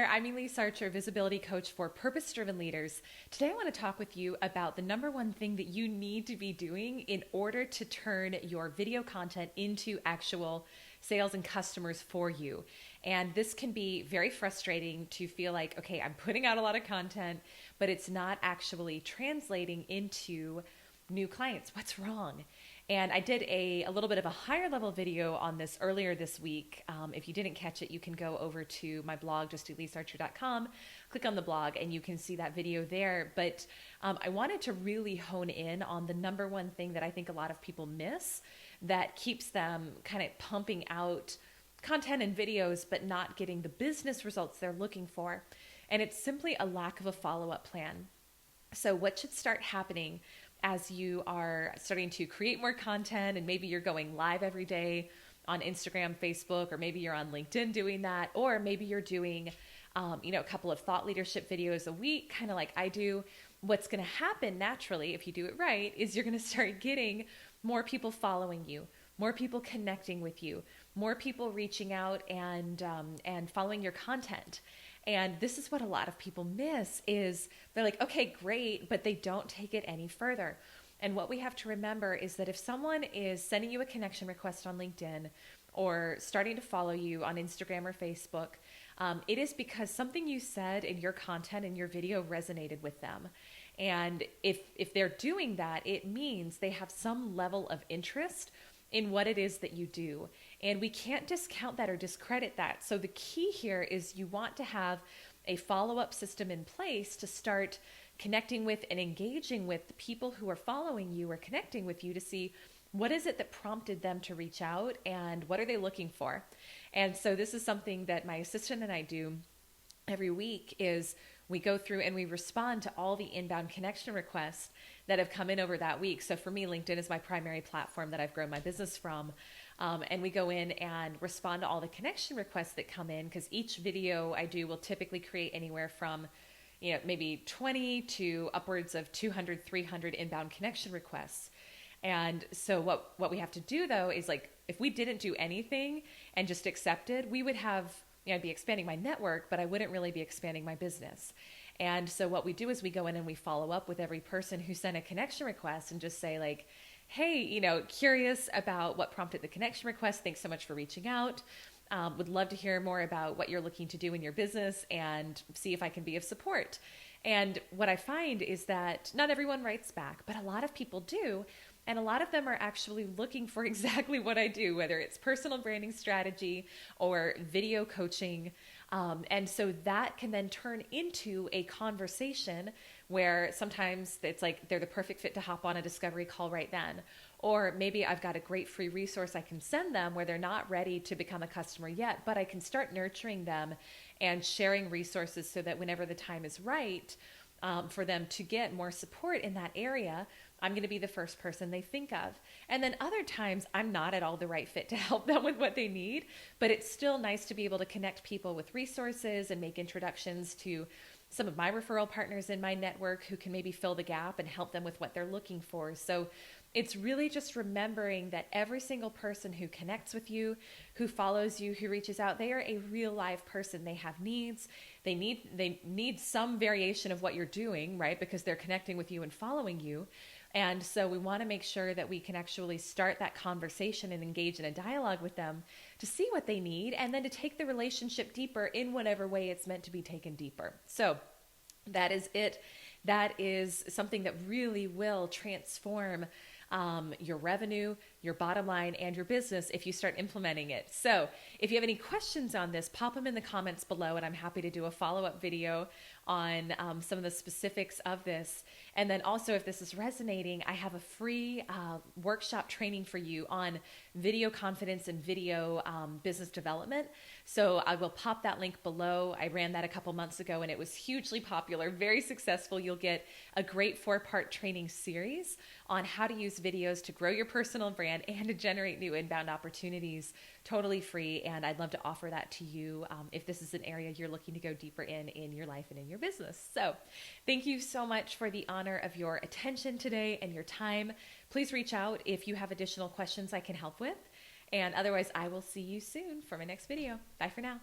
there, I'm Elise Archer, visibility coach for purpose-driven leaders. Today I want to talk with you about the number one thing that you need to be doing in order to turn your video content into actual sales and customers for you. And this can be very frustrating to feel like, okay, I'm putting out a lot of content, but it's not actually translating into new clients. What's wrong? And I did a little bit of a higher level video on this earlier this week. If you didn't catch it, you can go over to my blog, just elisearcher.com, click on the blog, and you can see that video there. But I wanted to really hone in on the number one thing that I think a lot of people miss that keeps them kind of pumping out content and videos, but not getting the business results they're looking for. And it's simply a lack of a follow-up plan. So what should start happening as you are starting to create more content, and maybe you're going live every day on Instagram, Facebook, or maybe you're on LinkedIn doing that, or maybe you're doing a couple of thought leadership videos a week, kind of like I do. What's going to happen naturally, if you do it right, is you're going to start getting more people following you, more people connecting with you, more people reaching out and following your content. And this is what a lot of people miss is they're like, okay, great, but they don't take it any further. And what we have to remember is that if someone is sending you a connection request on LinkedIn or starting to follow you on Instagram or Facebook, it is because something you said in your content and your video resonated with them. And if they're doing that, it means they have some level of interest in what it is that you do. And we can't discount that or discredit that. So the key here is you want to have a follow-up system in place to start connecting with and engaging with the people who are following you or connecting with you to see what is it that prompted them to reach out and what are they looking for. And so this is something that my assistant and I do every week is we go through and we respond to all the inbound connection requests that have come in over that week. So for me, LinkedIn is my primary platform that I've grown my business from. And we go in and respond to all the connection requests that come in, because each video I do will typically create anywhere from maybe 20 to upwards of 200, 300 inbound connection requests. And so what we have to do though is, like, if we didn't do anything and just accepted, we would have, I'd be expanding my network, but I wouldn't really be expanding my business. And so what we do is we go in and we follow up with every person who sent a connection request and just say, like, hey, curious about what prompted the connection request. Thanks so much for reaching out. Would love to hear more about what you're looking to do in your business and see if I can be of support. And what I find is that not everyone writes back, but a lot of people do. And a lot of them are actually looking for exactly what I do, whether it's personal branding strategy or video coaching. And so that can then turn into a conversation where sometimes it's like they're the perfect fit to hop on a discovery call right then. Or maybe I've got a great free resource I can send them where they're not ready to become a customer yet, but I can start nurturing them and sharing resources so that whenever the time is right for them to get more support in that area, I'm going to be the first person they think of. And then other times I'm not at all the right fit to help them with what they need, but it's still nice to be able to connect people with resources and make introductions to some of my referral partners in my network who can maybe fill the gap and help them with what they're looking for. So it's really just remembering that every single person who connects with you, who follows you, who reaches out, they are a real live person. They have needs. They need some variation of what you're doing, right? Because they're connecting with you and following you. And so we want to make sure that we can actually start that conversation and engage in a dialogue with them to see what they need, and then to take the relationship deeper in whatever way it's meant to be taken deeper. So that is it. That is something that really will transform your revenue, your bottom line, and your business if you start implementing it. So if you have any questions on this, pop them in the comments below, and I'm happy to do a follow-up video on some of the specifics of this. And then also, if this is resonating, I have a free workshop training for you on video confidence and video business development. So I will pop that link below. I ran that a couple months ago and it was hugely popular, very successful. You'll get a great 4-part training series on how to use videos to grow your personal brand and to generate new inbound opportunities, totally free. And I'd love to offer that to you if this is an area you're looking to go deeper in your life and in your business. So thank you so much for the honor of your attention today and your time. Please reach out if you have additional questions I can help with. And otherwise, I will see you soon for my next video. Bye for now.